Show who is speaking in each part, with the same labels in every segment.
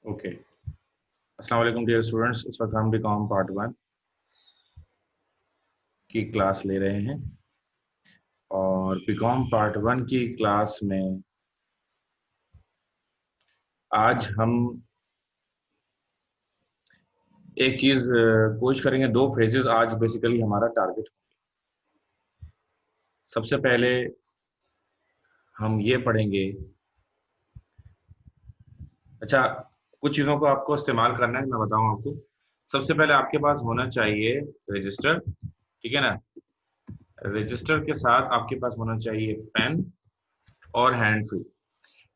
Speaker 1: Okay. अस्सलाम वालेकुम dear students, इस वक्त हम बीकॉम पार्ट 1 की क्लास ले रहे हैं और बीकॉम पार्ट 1 की क्लास में आज हम एक चीज कोशिश करेंगे। दो फ्रेजेस आज बेसिकली हमारा टारगेट। सबसे पहले हम ये पढ़ेंगे। अच्छा, कुछ चीज़ों को आपको इस्तेमाल करना है, मैं बताऊं आपको। सबसे पहले आपके पास होना चाहिए रजिस्टर, ठीक है ना। रजिस्टर के साथ आपके पास होना चाहिए पेन और हैंड फ्री।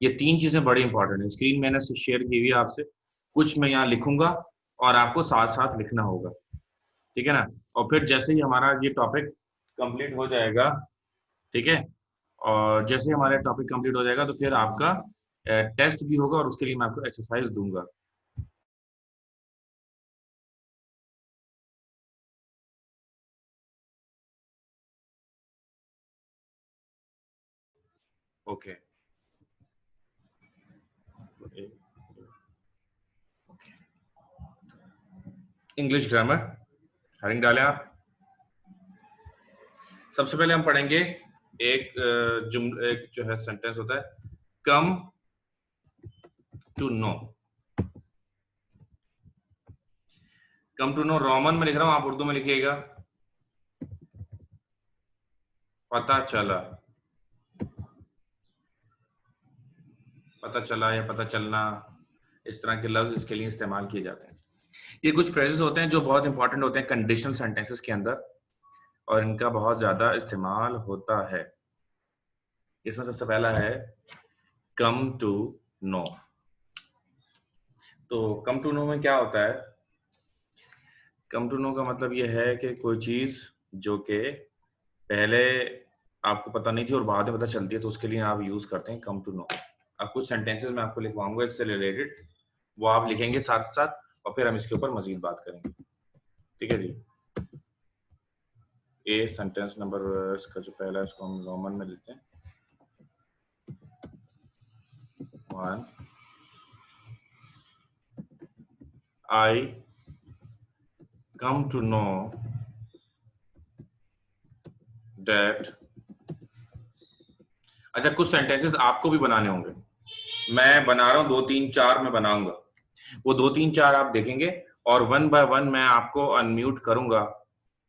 Speaker 1: ये तीन चीजें बड़ी इंपॉर्टेंट है। स्क्रीन मैंने शेयर की हुई है आपसे। कुछ मैं यहाँ लिखूंगा और आपको साथ साथ लिखना होगा, ठीक है ना। और फिर जैसे ही हमारा ये टॉपिक कंप्लीट हो जाएगा, ठीक है, और जैसे ही हमारा टॉपिक कंप्लीट हो जाएगा तो फिर आपका टेस्ट भी होगा और उसके लिए मैं आपको एक्सरसाइज दूंगा। ओके। इंग्लिश ग्रामर हेडिंग डालें आप। सबसे पहले हम पढ़ेंगे एक जुमला, एक जो है सेंटेंस होता है, come to know. Come to know Roman में लिख रहा हूं, आप उर्दू में लिखिएगा। पता चला, पता चला या पता चलना, इस तरह के लफ्ज इसके लिए इस्तेमाल किए जाते हैं। ये कुछ फ्रेजेस होते हैं जो बहुत इंपॉर्टेंट होते हैं कंडीशनल सेंटेंसेस के अंदर, और इनका बहुत ज्यादा इस्तेमाल होता है। इसमें सबसे पहला है कम टू नो। तो कम टू नो में क्या होता है? कम टू नो का मतलब यह है कि कोई चीज जो कि पहले आपको पता नहीं थी और बाद में पता चलती है, तो उसके लिए आप यूज करते हैं कम टू नो। अब कुछ सेंटेंसेस मैं आपको लिखवाऊंगा इससे रिलेटेड, वो आप लिखेंगे साथ साथ और फिर हम इसके ऊपर मजीद बात करेंगे, ठीक है जी। ए सेंटेंस नंबर, इसका जो पहला है उसको हम रोमन में लेते हैं। 1, I come to know that। अच्छा, कुछ सेंटेंसेस आपको भी बनाने होंगे। मैं बना रहा हूं, 2 3 4 मैं बनाऊंगा। वो 2 3 4 आप देखेंगे और वन बाय वन मैं आपको अनम्यूट करूंगा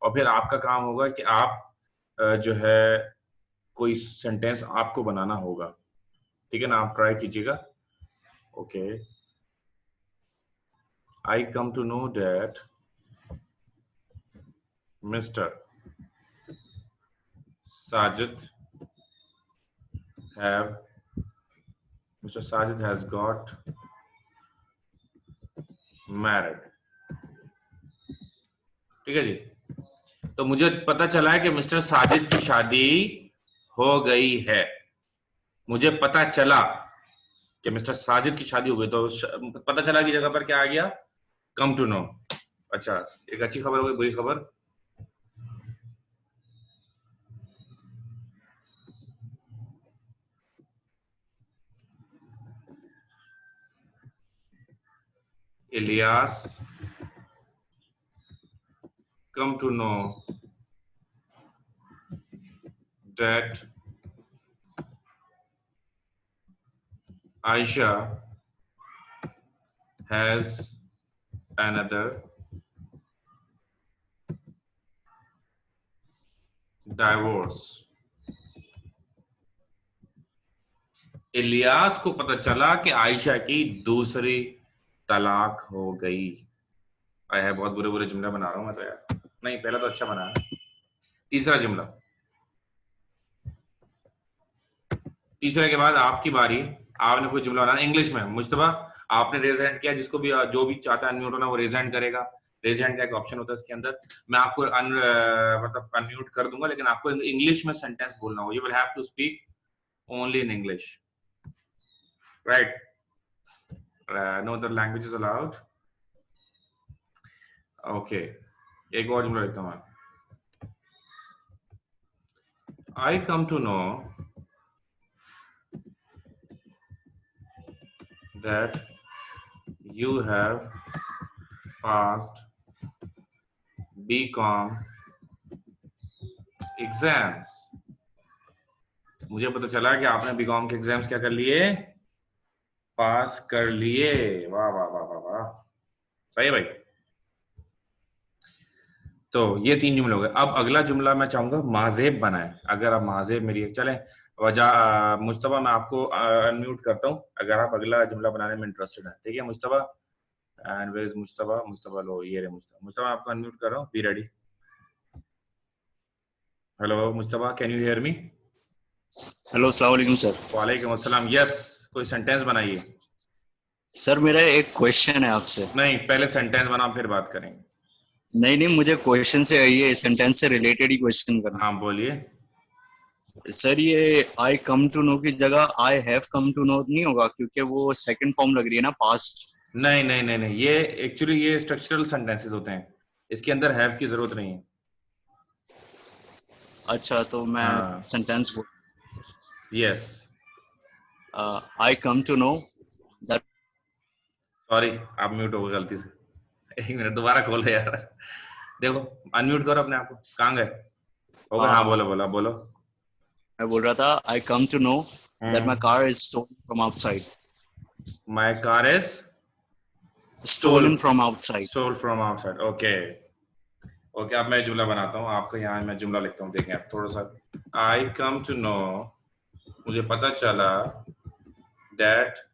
Speaker 1: और फिर आपका काम होगा कि आप जो है कोई सेंटेंस आपको बनाना होगा, ठीक है ना। आप ट्राई कीजिएगा। Okay. I come to know that mister Sajid have Mr. Sajid has got married, ठीक है जी। तो मुझे पता चला है कि मिस्टर साजिद की शादी हो गई है। मुझे पता चला कि मिस्टर साजिद की शादी हो गई, तो पता चला की जगह पर क्या आ गया? Come to know. अच्छा, एक अच्छी खबर हो गई, बुरी खबर। Ilyas come to know that Aisha has another divorce। Ilyas को पता चला कि आयशा की दूसरी तलाक हो गई। आया है, बहुत बुरे बुरे जुमले बना रहा हूं मैं तो यार। नहीं, पहला तो अच्छा बना है। तीसरा जुमला, तीसरे के बाद आपकी बारी। आपने कोई जुमला बनाना इंग्लिश में। मुश्तबा, आपने रेज हैंड किया, जिसको भी जो भी चाहता है अनम्यूट होना वो रेज हैंड करेगा। रेज हैंड का एक ऑप्शन होता है इसके अंदर। मैं आपको मतलब अनम्यूट कर दूंगा, लेकिन आपको इंग्लिश में सेंटेंस बोलना होगा। You will have to speak only in English, right? No other languages allowed. Okay, एक और जुमला लिखता हूं। I come to know that you have passed BCom exams. मुझे पता चला कि आपने बीकॉम के एग्जाम्स क्या कर लिए, पास कर लिए। वाह वाह वाह वाह वाह, सही है भाई। तो ये 3 जुमले हो गए। अब अगला जुमला मैं चाहूंगा माजेब बनाए। अगर आप माजेब मेरी चले वजह मुस्तफा, मैं आपको अनम्यूट करता हूँ अगर आप अगला जुमला बनाने में इंटरेस्टेड है। ठीक है Mustafa, and where is Mustafa? Mustafa लो, ये रे मुस्तफा। मुस्तफा आपको अनम्यूट कर रहा हूँ, be ready. Hello Mustafa, can you hear me?
Speaker 2: Hello, अस्सलाम वालेकुम सर।
Speaker 1: वालेकुम अस्सलाम। यस, कोई सेंटेंस बनाइए।
Speaker 2: सर मेरा एक क्वेश्चन है आपसे।
Speaker 1: नहीं, पहले सेंटेंस बनाओ फिर बात करेंगे।
Speaker 2: नहीं, मुझे क्वेश्चन से, ये सेंटेंस से रिलेटेड ही क्वेश्चन करना।
Speaker 1: हाँ बोलिए।
Speaker 2: सर ये आई कम टू नो की जगह I have come to know नहीं होगा, क्योंकि वो सेकंड फॉर्म लग रही है ना, पास्ट।
Speaker 1: नहीं नहीं नहीं नहीं, ये एक्चुअली ये स्ट्रक्चरल सेंटेंसेस होते हैं, इसके अंदर हैव की जरूरत नहीं है।
Speaker 2: अच्छा, तो मैं
Speaker 1: हाँ
Speaker 2: सेंटेंस बोल,
Speaker 1: yes.
Speaker 2: I come to know that.
Speaker 1: Sorry, आप म्यूट हो गए गलती से। एक मिनट, दोबारा खोलो यार। देखो, अनम्यूट करो अपने आप को। कहाँ गए? हो गए? हाँ बोलो बोलो, आप बोलो।
Speaker 2: मैं बोल रहा था I come to know that my car is stolen from outside.
Speaker 1: My car is
Speaker 2: stolen from outside.
Speaker 1: Stole from outside. Okay okay, अब मैं जुमला बनाता हूँ आपको। यहाँ मैं जुमला लिखता हूँ, देखें आप थोड़ा सा। आई कम टू नो, मुझे पता चला, that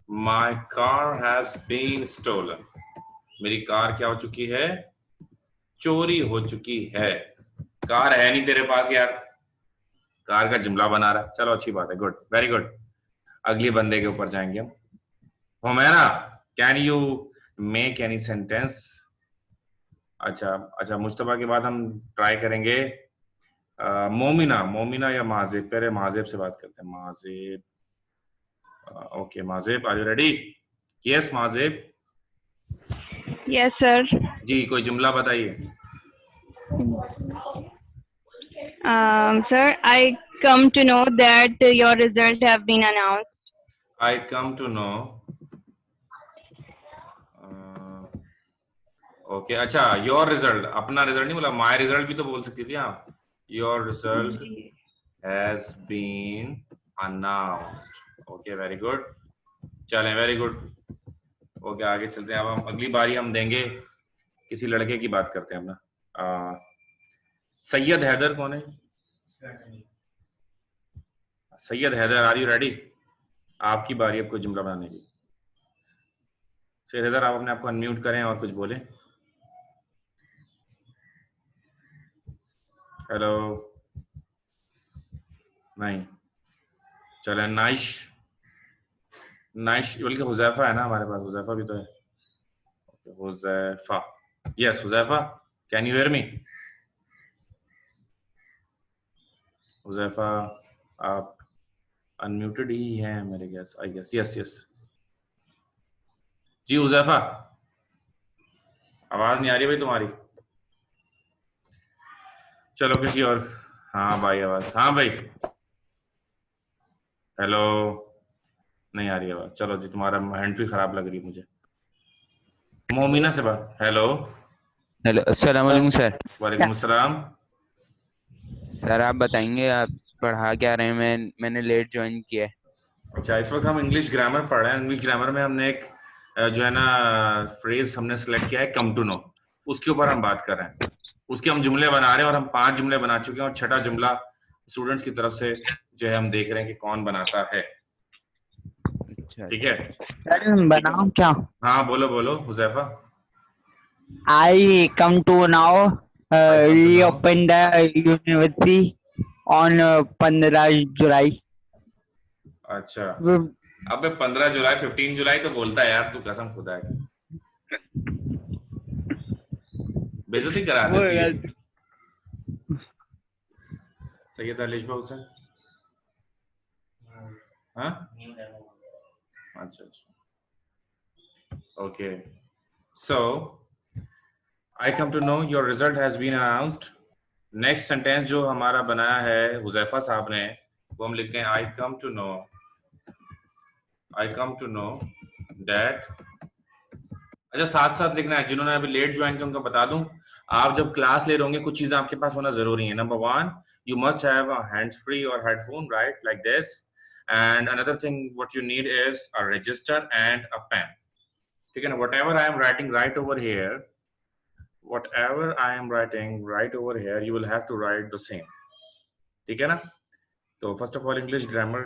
Speaker 1: my car has been stolen, मेरी कार क्या हो चुकी है? चोरी हो चुकी है। कार है नहीं तेरे पास यार, कार का जुमला बना रहा है। चलो अच्छी बात है, गुड, वेरी गुड। अगली बंदे के ऊपर जाएंगे हम। Humaira, can you make any sentence? अच्छा अच्छा, मुस्तफा के बाद हम ट्राई करेंगे मोमिना। मोमिना या माजिब? पहले माजिब से बात करते हैं। Majib, okay Majib, are you ready? Yes Majib.
Speaker 3: Yes, sir.
Speaker 1: जी, कोई जुमला बताइए।
Speaker 3: Sir, I come to know that your results have been announced.
Speaker 1: I come to know, okay अच्छा, योर रिजल्ट, अपना रिजल्ट नहीं बोला, माय रिजल्ट भी तो बोल सकती थी आप। Your result has been announced. Okay very good, चलें, वेरी गुड। ओके आगे चलते हैं। अब हम अगली बारी हम देंगे किसी लड़के की, बात करते हैं अपना। सैयद हैदर कौन है? Syed Haider, are you ready? आपकी बारी अब कोई जुमला बनाने की। सैयद हैदर, आप अपने आप को अनम्यूट करें और कुछ बोलें। हेलो, नहीं, चले नाइश। नाइश बल्कि हुजैफा है ना हमारे पास, हुजैफा भी तो है। Huzaifa, yes Huzaifa, can you hear me? Huzaifa, आप अनम्यूटेड ही हैं मेरे guess, I guess. Yes yes जी हुजैफा, आवाज नहीं आ रही भाई तुम्हारी। चलो किसी और। हाँ भाई आवाज, हाँ भाई, हेलो, नहीं आ रही आवाज। चलो जी, तुम्हारा हैंड फ्री खराब लग रही है मुझे। मोमिना से बात। हेलो,
Speaker 4: हेलो, अस्सलाम वालेकुम सर।
Speaker 1: वालेकुम अस्सलाम।
Speaker 4: सर आप बताएंगे आप पढ़ा क्या रहे हैं? मैंने लेट ज्वाइन किया है।
Speaker 1: अच्छा, इस वक्त हम इंग्लिश ग्रामर पढ़ रहे हैं। इंग्लिश ग्रामर में हमने एक जो है ना फ्रेज हमने सेलेक्ट किया है, कम टू नो। उसके ऊपर हम बात कर रहे हैं, उसके हम जुमले बना रहे हैं, और हम 5 जुमले बना चुके हैं, और 6ठा जुमला स्टूडेंट्स की तरफ से जो है हम देख रहे हैं कि कौन बनाता है।
Speaker 4: अच्छा,
Speaker 1: ठीक है,
Speaker 5: सर बनाऊं क्या?
Speaker 1: हाँ बोलो बोलो Huzaifa.
Speaker 5: I come to now reopen the university on 15 जुलाई।
Speaker 1: अच्छा, अबे 15 जुलाई, 15 जुलाई तो बोलता है यार तू, कसम खुदा की बेइज्जती करा देती है। सैयद अलीशा हुसैन, हाँ अच्छा अच्छा, okay. So I come to know your result has been announced. Next sentence जो हमारा बनाया है हुजैफा साहब ने, वो हम लिखते हैं आई कम टू नो दैट अच्छा साथ साथ लिखना है, जिन्होंने अभी लेट ज्वाइन किया उनको बता दूं, आप जब क्लास ले रहे होंगे कुछ चीजें आपके पास होना जरूरी है। Number 1, you must have a hands free और headphone, right, like this. And another thing what you need is a register and a pen, ठीक है ना। Whatever I am writing right over here, whatever I am writing right over here, you will have to write the same, ठीक है ना। तो first of all, English grammar,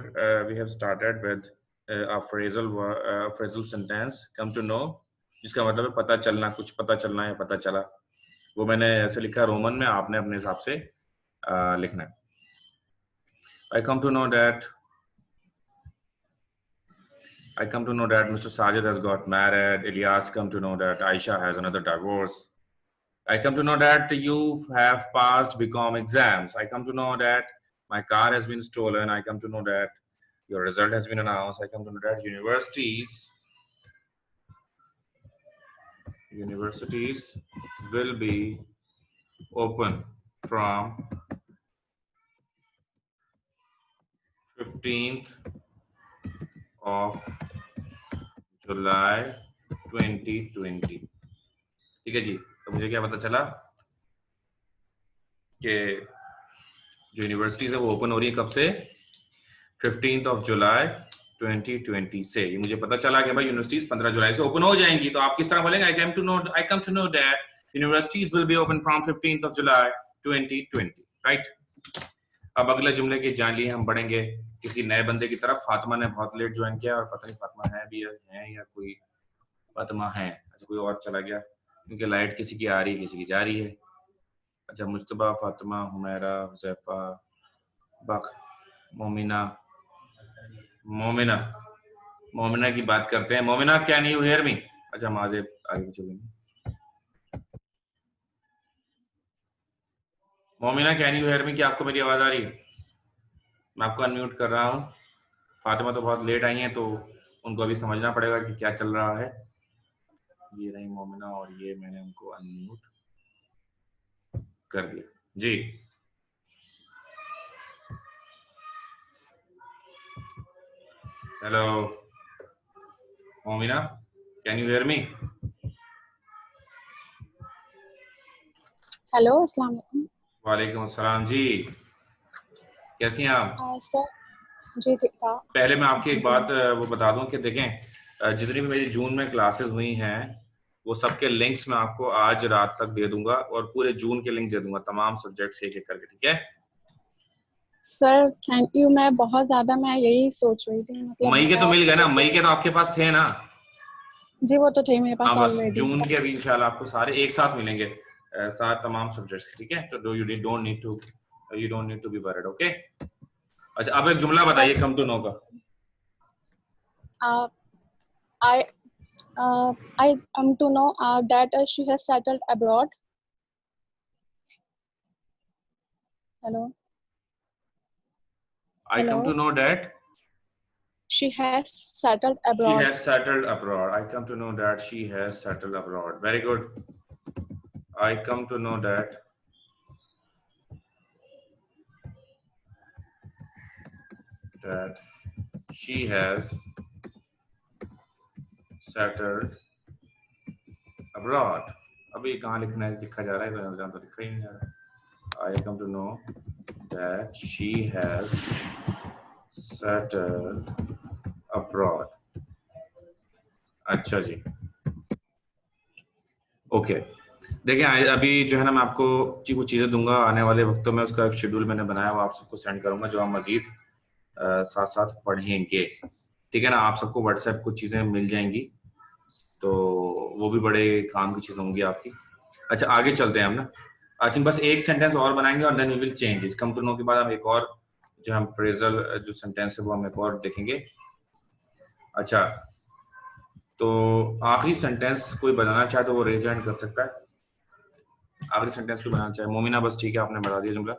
Speaker 1: we have started with a phrasal sentence, come to know, जिसका मतलब है पता चलना, कुछ पता चलना है, पता चला। वो मैंने ऐसे लिखा रोमन में, आपने अपने हिसाब से लिखना है। I come to know that Mr. Sajid has got married. Ilyas come to know that Aisha has another divorce. I come to know that you have passed BCom exams. I come to know that my car has been stolen. I come to know that your result has been announced. I come to know that universities will be open from 15th of July 2020, ठीक है जी। तो मुझे क्या पता चला कि जो universities है वो ओपन हो रही है कब से, 15th of July 2020 से। ये मुझे पता चला कि भाई यूनिवर्सिटीज 15 जुलाई से ओपन हो जाएंगी। तो आप किस तरह बोलेंगे, I come to know that universities will be open from 15th of July 2020, right. अब अगले जुमले की जान लिए हम बढ़ेंगे किसी नए बंदे की तरफ। फातिमा ने बहुत लेट ज्वाइन किया और पता नहीं फातिमा है भी है या कोई फातिमा है, अच्छा कोई और चला गया, क्योंकि लाइट किसी की आ रही है किसी की जा रही है। अच्छा मुस्तबा, फातिमा, हुमैरा, हुज़ैफा, बक, मोमिना की बात करते हैं। मोमिना, कैन यू हियर मी? अच्छा हम आगे चलेंगे। मोमिना, कैन यू हियर मी? क्या आपको मेरी आवाज आ रही है? मैं आपको अनम्यूट कर रहा हूँ। फातिमा तो बहुत लेट आई हैं तो उनको अभी समझना पड़ेगा कि क्या चल रहा है। ये रही मोमिना और ये मैंने उनको अनम्यूट कर दिया जी। Hello Momina, can you hear me?
Speaker 6: Hello, अस्सलाम वालेकुम।
Speaker 1: वालेकुम अस्सलाम जी, कैसी हैं आप?
Speaker 6: सर जी ठीक था।
Speaker 1: पहले मैं आपकी एक बात वो बता दूं कि देखें, जितनी भी मेरी जून में क्लासेस हुई हैं वो सबके लिंक्स मैं आपको आज रात तक दे दूंगा और पूरे जून के लिंक दे दूंगा, तमाम सब्जेक्ट्स एक एक करके, ठीक है
Speaker 6: सर थैंक यू। मैं बहुत ज्यादा मैं यही सोच रही थी, मतलब
Speaker 1: मई के तो मिल गए ना, मई के तो आपके पास थे ना?
Speaker 6: जी वो तो थे मेरे पास
Speaker 1: हाँ बस
Speaker 6: ऑलरेडी।
Speaker 1: जून के अभी इंशाल्लाह आपको सारे एक साथ मिलेंगे, सारे तमाम सब्जेक्ट्स, ठीक है। तो you don't need to be worried, okay. अच्छा अब एक जुमला बताइए कम टू नो का।
Speaker 6: I come to know that she has settled abroad. Hello.
Speaker 1: I come to know that
Speaker 6: she has settled abroad.
Speaker 1: She has settled abroad. I come to know that she has settled abroad. Very good. I come to know that she has settled abroad. अभी कहाँ लिखना है, लिखा जा रहा है तो जहाँ तो लिखा ही नहीं जा रहा। I come to know that she has settled abroad. अच्छा जी, ओके। देखिए अभी जो है ना मैं आपको कुछ चीज़ें दूंगा आने वाले वक्तों में, उसका एक शेड्यूल मैंने बनाया, वो आप सबको सेंड करूंगा जो हम मजीद साथ साथ पढ़ेंगे, ठीक है ना। आप सबको व्हाट्सएप कुछ चीज़ें मिल जाएंगी तो वो भी बड़े काम की चीज़ होंगी आपकी। अच्छा आगे चलते हैं हम ना, आई थिंक बस एक सेंटेंस और बनाएंगे और then we will change it. Come to know के बाद हम एक और जो हम फ्रेजल जो सेंटेंस है वो हम एक और देखेंगे। अच्छा तो आखिरी सेंटेंस कोई बनाना चाहे तो वो रेज हैंड कर सकता है। आखिरी सेंटेंस कोई बनाना चाहे। मोमिना बस ठीक है, आपने बता दिया जुमला।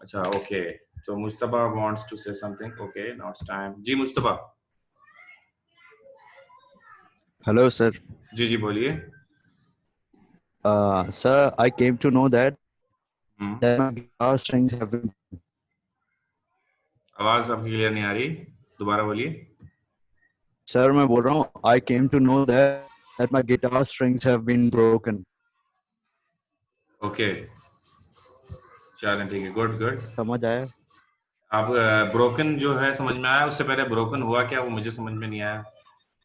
Speaker 1: अच्छा ओके, तो Mustafa wants to say something. Okay now it's time. जी मुस्तफा।
Speaker 2: Hello sir.
Speaker 1: जी जी बोलिए।
Speaker 2: Sir, I came to know that my guitar strings have been.
Speaker 1: आवाज आपकी क्लियर नहीं आ रही, दोबारा बोलिए।
Speaker 2: सर मैं बोल रहा हूँ I came to know that that my guitar strings have been broken.
Speaker 1: Okay, चलें ठीक है, गुड गुड।
Speaker 2: समझ आया?
Speaker 1: आप ब्रोकन जो है समझ में आया, उससे पहले ब्रोकन हुआ क्या वो मुझे समझ में नहीं आया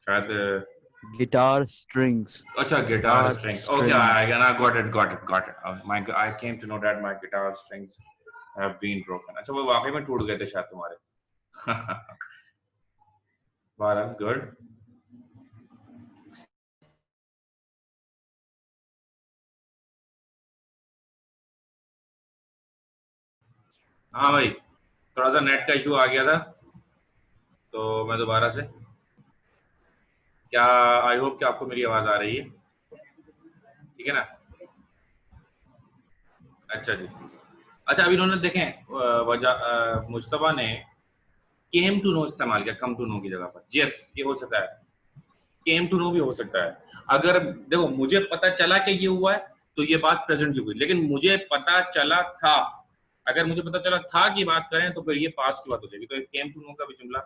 Speaker 1: शायद।
Speaker 2: Guitar strings.
Speaker 1: अच्छा, guitar strings, okay, I got it. I came to know that my guitar strings have been broken. अच्छा, वो वाकई में टूट गए थे शायद तुम्हारे। बहरहाल गुड। हाँ भाई, थोड़ा सा नेट का इशू आ गया था, तो मैं दोबारा से, क्या आई होप कि आपको मेरी आवाज आ रही है, ठीक है ना? अच्छा जी। अच्छा, अभी इन्होंने देखें वजह मुश्तबा ने केम टू नो इस्तेमाल किया कम टू नो की जगह पर। यस, ये हो सकता है, केम टू नो भी हो सकता है। अगर देखो मुझे पता चला कि ये हुआ है तो ये बात प्रेजेंट की हुई, लेकिन मुझे पता चला था, अगर मुझे पता चला था की बात करें तो फिर ये पास की बात हो जाएगी। तो केम टू नो का भी जुमला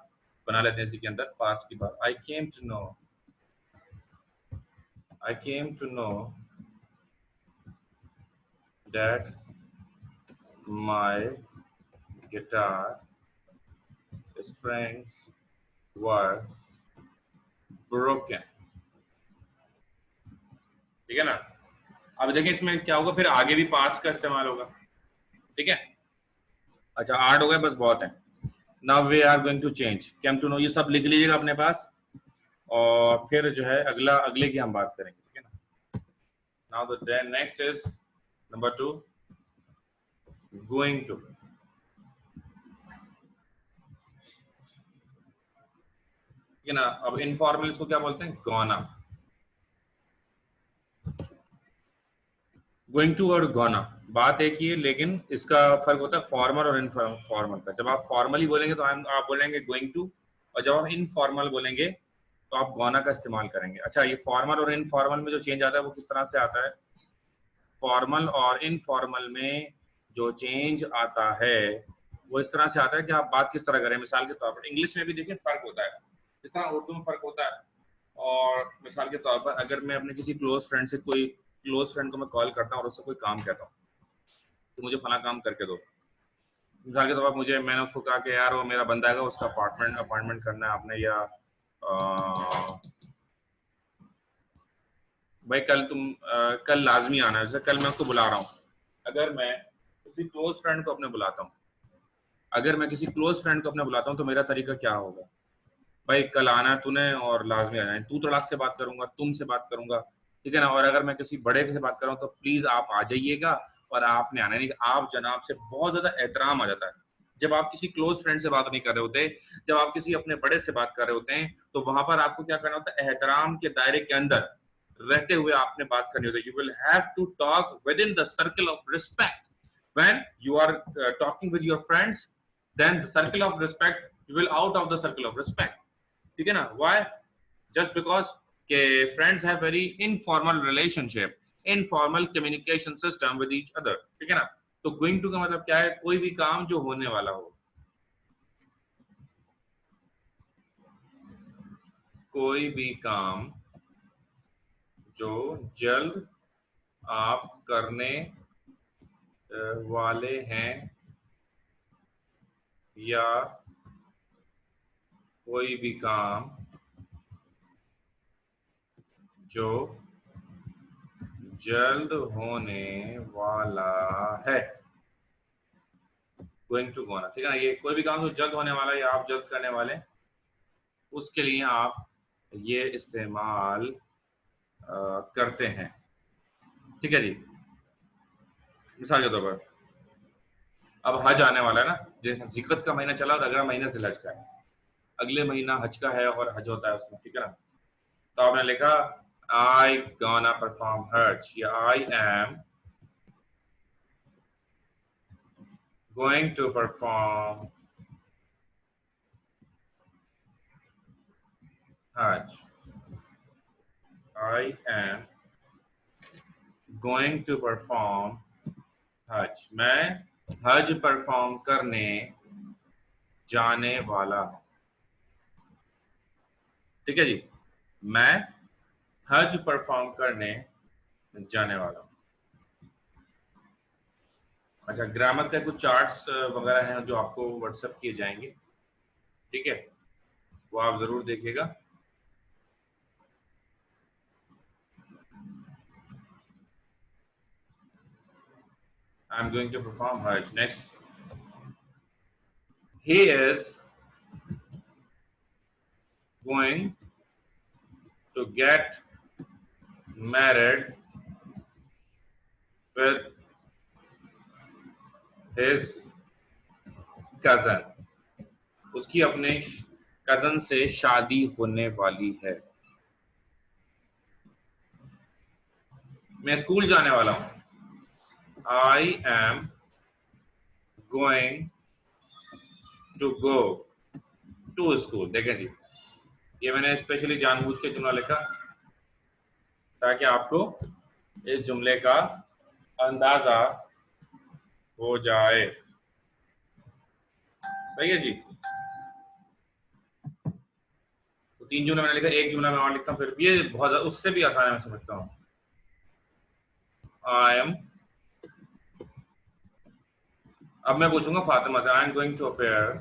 Speaker 1: बना लेते हैं इसी के अंदर, पास की बात। I came to know, I came to know that my guitar strings were broken, ठीक है ना? अब देखिए इसमें क्या होगा, फिर आगे भी पास्ट का इस्तेमाल होगा, ठीक है? अच्छा, 8 हो गए, बस बहुत है। Now we are going to change came to know, ये सब लिख लीजिएगा अपने पास, और फिर जो है अगले की हम बात करेंगे, ठीक है ना? Now the next is number 2, going to. ठीक है ना? अब इनफॉर्मल इसको क्या बोलते हैं? गोना। गोइंग टू और गोना बात एक ही है, लेकिन इसका फर्क होता है फॉर्मल और इनफॉर्मल का। जब आप फॉर्मली बोलेंगे तो आप बोलेंगे गोइंग टू, और जब आप इनफॉर्मल बोलेंगे तो आप गोना का इस्तेमाल करेंगे। अच्छा, ये फॉर्मल और इनफॉर्मल में जो चेंज आता है वो किस तरह से आता है? फॉर्मल और इनफॉर्मल में जो चेंज आता है वो इस तरह से आता है कि आप बात किस तरह करें। मिसाल के तौर पर इंग्लिश में भी देखिए फर्क होता है, जिस तरह उर्दू में फर्क होता है। और मिसाल के तौर पर अगर मैं अपने किसी क्लोज फ्रेंड से, कोई क्लोज फ्रेंड को मैं कॉल करता हूँ और उससे कोई काम कहता हूँ तो मुझे फला काम करके दो, मिसाल के तौर पर मैंने उसको कहा कि यार वो मेरा बंदा है, उसका अपॉइंटमेंट करना है आपने, या भाई कल लाजमी आना है, जैसे कल मैं उसको बुला रहा हूँ। अगर मैं किसी क्लोज फ्रेंड को अपने बुलाता हूँ, तो मेरा तरीका क्या होगा? भाई कल आना है तूने और लाजमी आना है, तू तड़ाक से बात करूंगा, तुम से बात करूंगा, ठीक है ना? और अगर मैं किसी बड़े से बात कर रहा हूँ तो प्लीज आप आ जाइएगा, और आपने आना नहीं, आप जनाब से बहुत ज्यादा एहतराम आ जाता है। जब आप किसी क्लोज फ्रेंड से बात नहीं कर रहे होते, जब आप किसी अपने बड़े से बात कर रहे होते हैं, तो वहां पर आपको क्या करना होता है? एहतराम के दायरे के अंदर रहते हुए आपने बात करनी होती है। You will have to talk with in the circle of respect. When you are talking with your friends, then the circle of respect, you will out of the circle of respect, ठीक है ना? Why? Just because के friends have very informal relationship, informal communication system with each other, ठीक है ना? तो going to का मतलब क्या है? कोई भी काम जो होने वाला हो, कोई भी काम जो जल्द आप करने वाले हैं, या कोई भी काम जो जल्द होने वाला है, गोइंग टू गोना, ठीक है ना? ये कोई भी काम जो जल्द होने वाला है या आप जल्द करने वाले, उसके लिए आप ये इस्तेमाल करते हैं, ठीक है जी? मिसाल के तौर पर अब हज आने वाला है ना, जैसे जिक्र का महीना चला, अगला महीना से हज का है, अगले महीना हज का है और हज होता है उसमें, ठीक है ना? तो आपने लिखा आई गोना परफॉर्म हज, या I am going to perform Hajj, I am going to perform Hajj, मैं हज परफॉर्म करने जाने वाला हूं, ठीक है जी? मैं हज परफॉर्म करने जाने वाला हूँ। अच्छा, ग्रामर का कुछ चार्ट्स वगैरह हैं जो आपको व्हाट्सएप किए जाएंगे, ठीक है, वो आप जरूर देखिएगा। I am going to perform Hajj. Next, he is going to get married with his cousin। उसकी अपने कजन से शादी होने वाली है। मैं स्कूल जाने वाला हूं। I am going to go to school. देखें जी, ये मैंने स्पेशली जानबूझ के जुमला लिखा ताकि आपको इस जुमले का अंदाजा हो जाए। सही है जी। तो 3 जुमले मैंने लिखा, एक जुमला मैं और लिखता हूँ, फिर ये बहुत उससे भी आसान है, मैं समझता हूँ। आई एम, अब मैं पूछूंगा फातिमा से, I am going to appear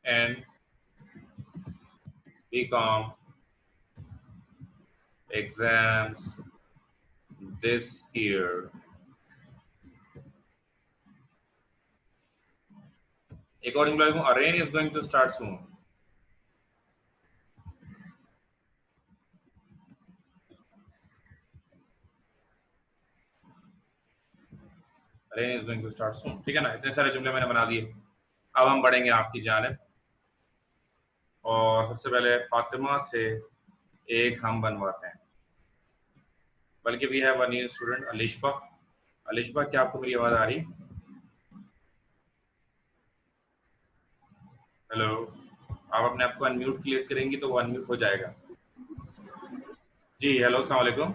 Speaker 1: and BCom exams this year. एक और जुमला लिखूं, rain is going to start soon. Rain is going to start soon, ठीक है ना। इतने सारे जुमले मैंने बना दिए। अब हम बढ़ेंगे आपकी जानिब और सबसे पहले फातिमा से एक हम बनवाते हैं, बल्कि we have a new student Alishba. Alishba, क्या आपको मेरी आवाज आ रही? हेलो, आप अपने आप को अनम्यूट क्लिक करेंगी तो वो अनम्यूट हो जाएगा। जी हेलो, अस्सलाम वालेकुम।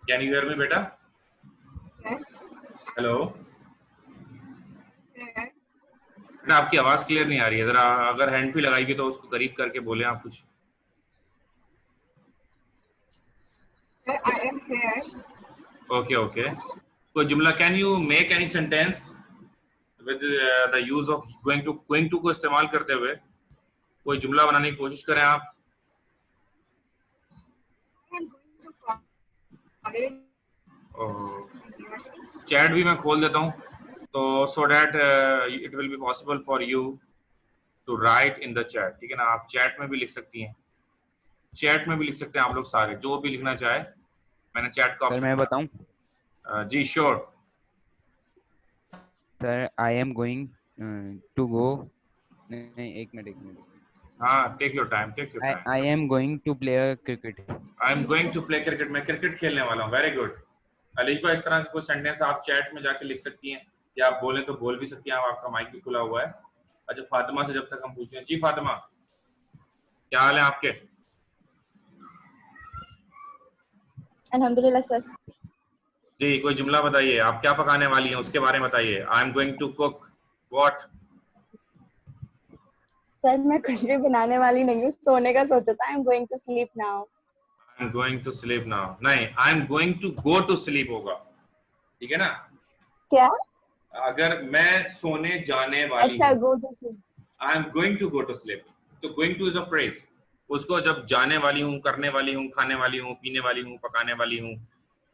Speaker 1: कैन यू हियर मी बेटा? हेलो बेटा, आपकी आवाज क्लियर नहीं आ रही है, जरा अगर हैंड फ्री लगाएगी तो उसको करीब करके बोले आप कुछ। ओके ओके, कोई जुमला, can you make any sentence with the use of going to को इस्तेमाल करते हुए कोई जुमला बनाने की कोशिश करें आप। चैट भी मैं खोल देता हूँ तो so that it will be possible for you to write in the chat, ठीक है ना। आप चैट में भी लिख सकती हैं, चैट में भी लिख सकते हैं आप लोग सारे, जो भी लिखना चाहे। मैंने चैट का
Speaker 4: सर
Speaker 1: ऑप्शन
Speaker 4: मैं बताऊं?
Speaker 1: जी sure.
Speaker 4: Sir I am going to go, नहीं एक मिनट,
Speaker 1: हाँ, take your time, take your time.
Speaker 4: I am going to play cricket.
Speaker 1: I am going to play cricket, मैं क्रिकेट खेलने वाला हूँ। वेरी गुड अलीशा, इस तरह का कोई सेंटेंस आप चैट में जाके लिख सकती हैं, या आप बोलें तो बोल भी सकती हैं, आपका माइक भी खुला हुआ है। अच्छा, फातिमा से जब तक हम पूछते हैं। जी फातिमा, क्या हाल है आपके?
Speaker 7: अल्हम्दुलिल्लाह सर।
Speaker 1: जी, कोई जुमला बताइए, आप क्या पकाने वाली हैं उसके बारे में बताइए। I am going to cook what?
Speaker 7: Sir मैं कुछ भी बनाने वाली नहीं हूँ, सोने का सोचा था। I am going to sleep now.
Speaker 1: I am going to sleep now नहीं, I am going to go to sleep होगा, ठीक है ना।
Speaker 7: क्या?
Speaker 1: अगर मैं सोने जाने वाली
Speaker 7: अच्छा,
Speaker 1: हूँ,
Speaker 7: go to sleep.
Speaker 1: I am going to go to sleep, तो going to is a phrase. उसको जब जाने वाली हूँ, करने वाली हूँ, खाने वाली हूँ, पीने वाली हूँ, पकाने वाली हूँ,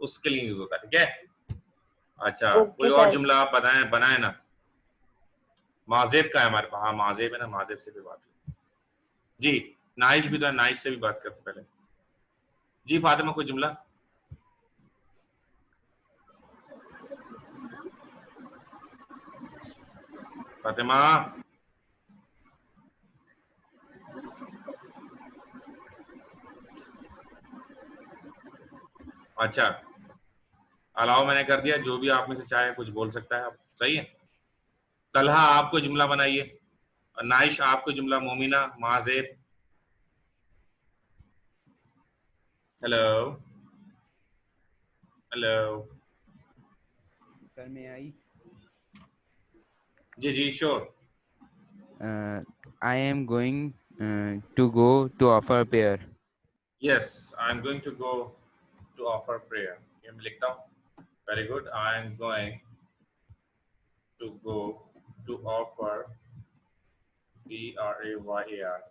Speaker 1: उसके लिए यूज होता है, ठीक है। अच्छा, कोई
Speaker 7: ओके
Speaker 1: और
Speaker 7: सर।
Speaker 1: जुमला आप बताएं, बनाए ना। माजेब का है हमारे पास, हाँ माजेब है ना, माजेब से भी बात है। जी नाइश भी तो है, नाइश से भी बात करते पहले। जी फातिमा, कोई जुमला? फातिमा, अच्छा अलाउ मैंने कर दिया, जो भी आप में से चाहे कुछ बोल सकता है आप, सही है। तलहा आपको जुमला बनाइए, नाइश आपको जुमला, Momina, Majeb. Hello hello.
Speaker 4: Sir मैं आई,
Speaker 1: जी जी sure.
Speaker 4: I am going to go to offer prayer.
Speaker 1: Yes, I am going to go to offer prayer. ये मैं लिखता हूँ. Very good. I am going to go to offer prayer,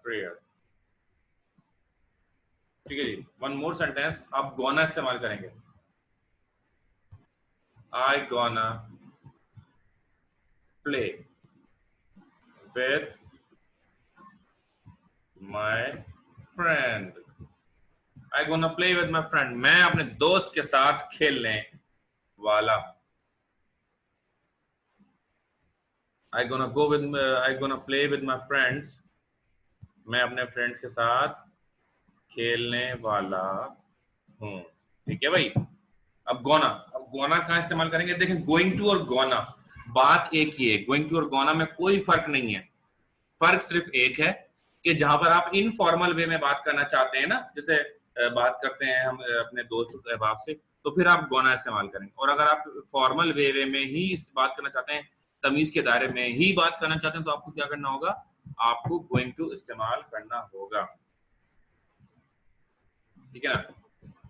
Speaker 1: prayer. ठीक है जी. One more sentence. आप gonna इस्तेमाल करेंगे. I gonna play with my friend. I gonna play with my friend. मैं अपने दोस्त के साथ खेलने वाला. I gonna play with my friends. मैं अपने फ्रेंड्स के साथ खेलने वाला हूँ. ठीक है भाई. अब गोना कहाँ इस्तेमाल करेंगे? देखें, गोइंग टू और गोना बात एक ही है. गोइंग टू और गोना में कोई फर्क नहीं है. फर्क सिर्फ एक है कि जहां पर आप इनफॉर्मल वे में बात करना चाहते हैं ना, जैसे बात करते हैं हम अपने दोस्त अहबाब से, तो फिर आप गोना इस्तेमाल करेंगे. और अगर आप फॉर्मल वे में ही बात करना चाहते हैं, तमीज के दायरे में ही बात करना चाहते हैं, तो आपको क्या करना होगा? आपको गोइंग टू इस्तेमाल करना होगा. ठीक है ना.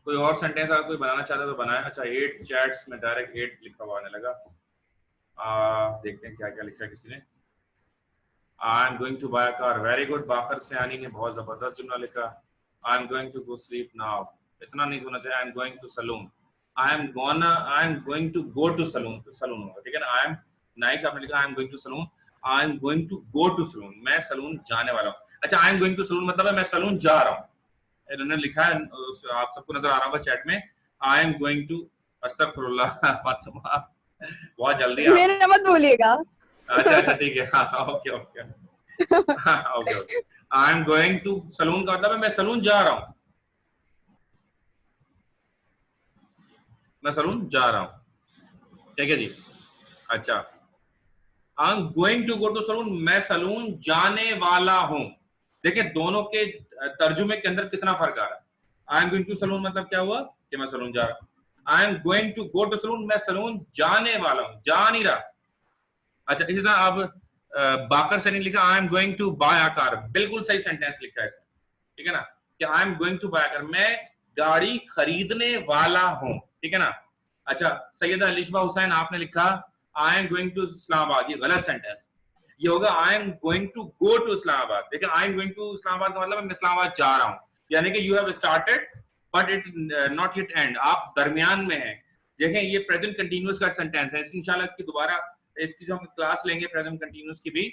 Speaker 1: कोई और सेंटेंस अगर कोई बनाना चाहता है तो बनाए. अच्छा, 8 चैट्स में डायरेक्ट 8 लिखा हुआ आने लगा. देखते हैं क्या क्या लिखा है किसी ने. I am going to buy a car. Very good. Baqar Siyani ने बहुत जबरदस्त जुमला लिखा. I am going to go sleep now. इतना नहीं सुना चाहिए. I am going to saloon. I am going to go to saloon. Saloon होगा. ठीक है ना. आई एम नाइस आपने लिखा. I am going to saloon. I am going to go to salon. मैं सलून जाने वाला हूँ. अच्छा, I am going to salon मतलब है मैं सलून जा रहा हूँ. इन्होंने लिखा है, आप सबको नजर आ रहा होगा चैट में. I am going to. अस्तगफिरुल्लाह. बहुत जल्दी
Speaker 7: मेरा मत भूलिएगा.
Speaker 1: अच्छा ठीक है. Okay okay. Okay. I am going to saloon का मतलब है मैं सलून जा रहा हूँ. मैं सलून जा रहा हूँ. ठीक है जी. अच्छा, I am going to go to salon. मैं सलून जाने वाला हूँ. देखिए दोनों के तर्जुमे के अंदर कितना फर्क आ रहा है. I am going to salon मतलब क्या हुआ कि मैं सलून जा रहा हूँ. I am going to go to salon, मैं सलून जाने वाला हूँ, जा नहीं रहा. अच्छा, इसी तरह अब बाकर से नहीं लिखा I am going to buy a car. बिल्कुल सही सेंटेंस लिखा है इसने. ठीक है ना, कि I am going to buy a car, मैं गाड़ी खरीदने वाला हूँ. ठीक है ना. अच्छा, सैयदा अलिशबा हुसैन आपने लिखा I am going to Islamabad. ये गलत सेंटेंस. ये होगा I am going to go to Islamabad. देखिए, I am going to Islamabad का मतलब मैं इस्लामाबाद जा रहा हूँ, यानी कि you have started but it not yet end. आप दरमियान में हैं. देखें, ये प्रेजेंट कंटीन्यूअस का सेंटेंस है. इंशाल्लाह इसकी दोबारा इसकी जो हम क्लास लेंगे प्रेजेंट कंटीन्यूअस की भी,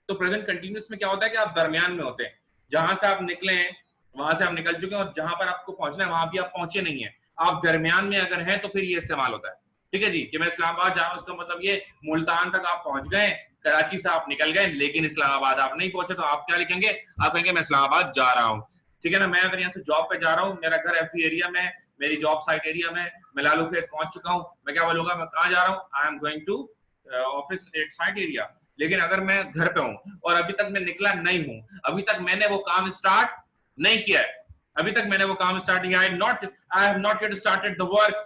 Speaker 1: तो प्रेजेंट कंटीन्यूअस में क्या होता है कि आप दरमियान में होते हैं. जहां से आप निकले हैं वहां से आप निकल चुके हैं, और जहां पर आपको पहुंचना है वहां भी आप पहुंचे नहीं है. आप दरमियान में अगर हैं तो फिर ये इस्तेमाल होता है. ठीक है जी, कि मैं इस्लामाबाद जा रहा हूं, उसका मतलब ये मुल्तान तक आप पहुंच गए, कराची से आप निकल गए, लेकिन इस्लामाबाद आप नहीं पहुंचे, तो आप क्या लिखेंगे? आप कहेंगे मैं इस्लामाबाद जा रहा हूँ. ठीक है ना. मैं अगर यहाँ से जॉब पे जा रहा हूँ, मेरा घर एफी एरिया में, मेरी जॉब साइट एरिया में, मैं लालू खेत पहुंच चुका हूँ, मैं क्या बोलूंगा? मैं कहाँ जा रहा हूँ? I am going to office at site area. लेकिन अगर मैं घर पे हूँ और अभी तक मैं निकला नहीं हूँ, अभी तक मैंने वो काम स्टार्ट नहीं किया है, अभी तक मैंने वो काम स्टार्ट किया, I have not yet started the work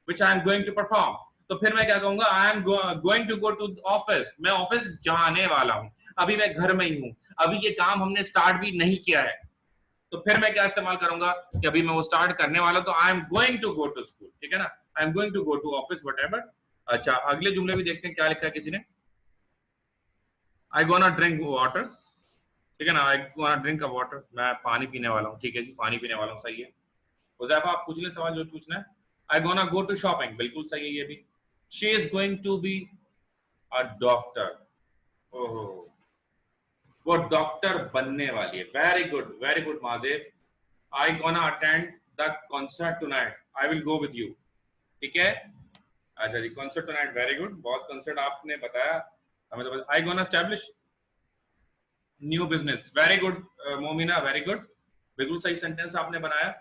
Speaker 1: which I am going to perform, तो फिर मैं क्या कहूंगा? I am going to go to office. मैं ऑफिस जाने वाला हूँ, अभी मैं घर में ही हूँ, अभी ये काम हमने स्टार्ट भी नहीं किया है, तो फिर मैं क्या इस्तेमाल करूंगा कि अभी मैं वो स्टार्ट करने वाला हूं, तो I am going to go to school. ठीक है ना. I am going to go to office whatever. अच्छा, अगले जुमले भी देखते हैं क्या लिखा है किसी ने. I gonna drink water. ठीक है ना. I gonna drink a water. मैं पानी पीने वाला हूँ. ठीक है जी, पानी पीने वाला हूँ. सही है. हुज़ैफा आप पूछ ले सवाल जो पूछना है. I gonna go to shopping. बिल्कुल सही है ये भी. She is going to be a doctor. ओहो, वो डॉक्टर बनने वाली है. Very good Majid. I gonna attend the concert tonight. I will go with you. ठीक है. अच्छा जी, कॉन्सर्ट टुनाइट. Very good. बहुत कॉन्सर्ट आपने बताया हमें तो. I gonna establish new business. Very good Momina, very good. बिल्कुल सही सेंटेंस आपने बनाया.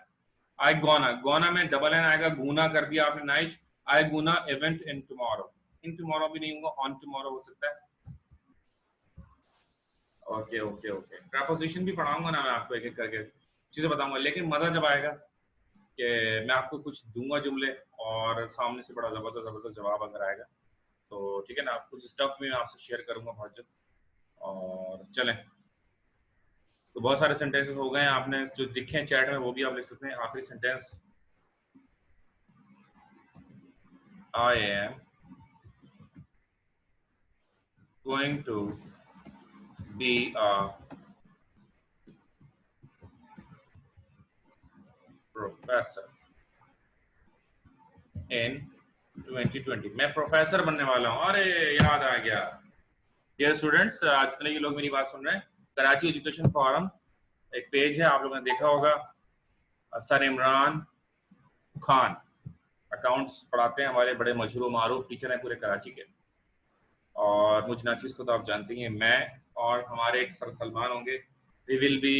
Speaker 1: आई गोना में डबल एन आएगा, गुना कर दिया आपने. Nice. I gonna event in tomorrow. In tomorrow भी नहीं होगा, ऑन टुमारो हो सकता है. Okay okay okay. प्रीपोजिशन भी पढ़ाऊंगा ना मैं आपको, एक एक करके चीजें बताऊंगा, लेकिन मजा जब आएगा कि मैं आपको कुछ दूंगा जुमले और सामने से बड़ा जबरदस्त जवाब अगर आएगा तो ठीक है ना. कुछ स्टफ भी मैं आपसे शेयर करूंगा बहुत जल्द. और चलें, तो बहुत सारे सेंटेंसेस हो गए हैं, आपने जो लिखे हैं चैट में वो भी आप लिख सकते हैं। आखिरी sentence, I am going to be a professor in 2020। मैं प्रोफेसर बनने वाला हूँ। अरे याद आ गया। डियर स्टूडेंट्स, आज जितने भी लोग मेरी बात सुन रहे हैं, कराची एजुकेशन फोरम एक पेज है, आप लोगों ने देखा होगा। सर इमरान खान अकाउंट्स पढ़ाते हैं, हमारे बड़े मशहूर मारूफ टीचर हैं पूरे कराची के। और मुझ नाचिस को तो आप जानती हैं, मैं और हमारे एक सर सलमान होंगे। वी विल बी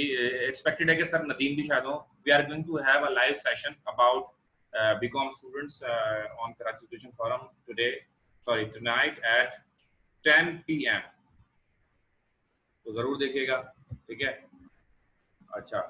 Speaker 1: एक्सपेक्टेड है कि सर नदीम भी शायद हो। We are going to have a live session about BCom students on Karachi education forum tonight at 10 PM। तो जरूर देखिएगा, ठीक है। अच्छा,